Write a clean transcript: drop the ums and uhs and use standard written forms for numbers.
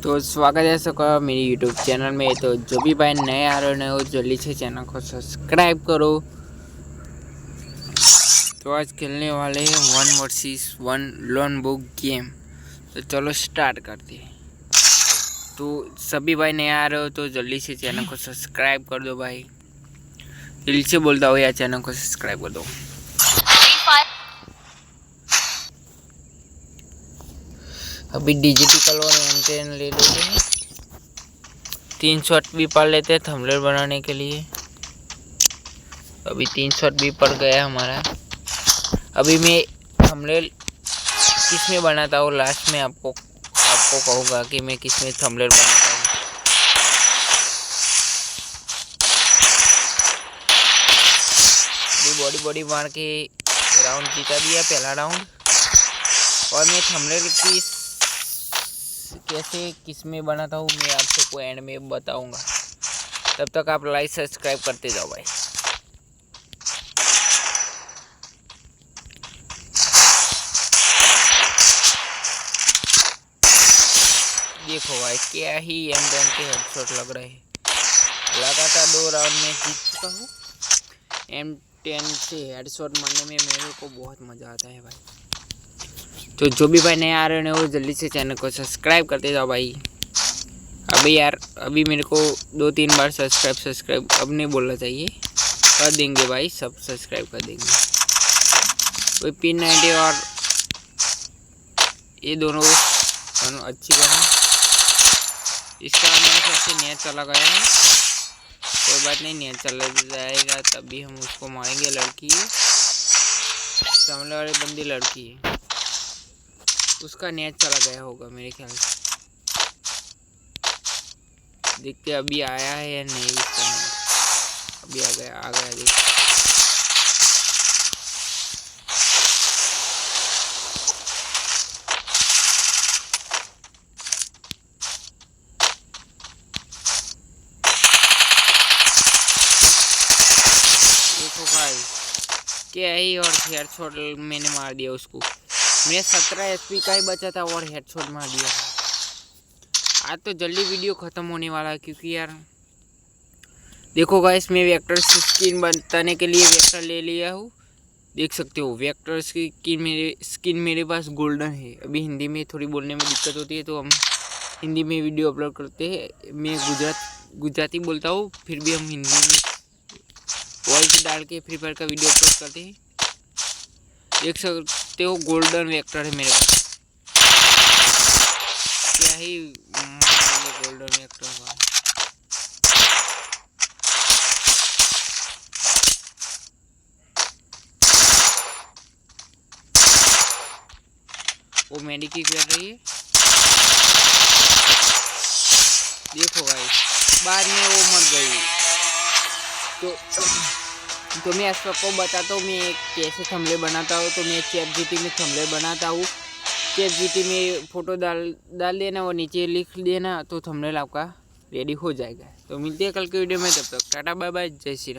तो स्वागत है सबका मेरी यूट्यूब चैनल में। तो जो भी भाई नए आ रहे हो जल्दी से चैनल को सब्सक्राइब करो। तो आज खेलने वाले हैं 1 वर्सेस 1 लोन बुक गेम। तो चलो स्टार्ट करते हैं। तो सभी भाई नए आ रहे हो तो जल्दी से चैनल को सब्सक्राइब कर दो भाई, दिल से बोलता हो यार, चैनल को सब्सक्राइब कर दो। अभी डिजिटल और एम10 ले लेते हैं, 3 शॉट भी पढ़ लेते हैं थंबनेल बनाने के लिए। अभी 3 शॉट भी पड़ गया हमारा। अभी मैं थंबनेल किस में बनाता हूँ लास्ट में आपको कहूँगा कि मैं किस में थंबनेल बनाता हूँ। अभी बॉडी मार के राउंड जीता दिया, पहला राउंड। और मैं थंबनेल कैसे किस में बनाता हूँ मैं आप सबको एंड में बताऊंगा। तब तक आप लाइक सब्सक्राइब करते जाओ भाई। देखो भाई क्या ही M10 के हेडशॉट लग रहे हैं। लगातार 2 राउंड में जीत चुका हूँ। M10 से हेडशॉट मारने में मेरे को बहुत मज़ा आता है भाई। तो जो भी भाई नए आ रहे हैं वो जल्दी से चैनल को सब्सक्राइब करते जाओ भाई। अभी मेरे को 2-3 बार सब्सक्राइब अब नहीं बोलना चाहिए, कर देंगे भाई, सब सब्सक्राइब कर देंगे। कोई P90 और ये दोनों अच्छी गन। इसका मेरे सबसे नेट चला गया है, कोई बात नहीं, नेट चला जाएगा तभी हम उसको मारेंगे। लड़की सामने वाली बंदी लड़की है, उसका नेट चला गया होगा मेरे ख्याल से। देखते अभी आया है या नहीं इसका नेट। अभी आ गया देखते। देखो भाई क्या ही, और हेडशॉट मैंने मार दिया उसको। मेरा 17 HP का ही बचा था और हेडशॉट मार दिया। आज तो जल्दी वीडियो ख़त्म होने वाला है क्योंकि यार देखो गाइस, मैं वेक्टर की स्किन बनाने के लिए वेक्टर ले लिया हूँ। देख सकते हो वेक्टर की स्किन मेरे पास गोल्डन है। अभी हिंदी में थोड़ी बोलने में दिक्कत होती है तो हम हिंदी में वीडियो अपलोड करते हैं। मैं गुजराती बोलता हूँ, फिर भी हम हिंदी में वॉइस डाल के फ्री फायर का वीडियो अपलोड करते हैं। देख सकते हो गोल्डन वेक्टर है मेरे पास। क्या ही गोल्डन वेक्टर का। वो मेडिकी कर रही है, देखो भाई बाद में वो मर गई। तो मैं आप सबको बताता हूँ मैं कैसे थंबनेल बनाता हूँ। तो मैं ChatGPT में थंबनेल बनाता हूँ। ChatGPT में फ़ोटो डाल देना और नीचे लिख देना तो थंबनेल आपका रेडी हो जाएगा। तो मिलते हैं कल के वीडियो में, तब तक टाटा बाय बाय, जय श्री राम।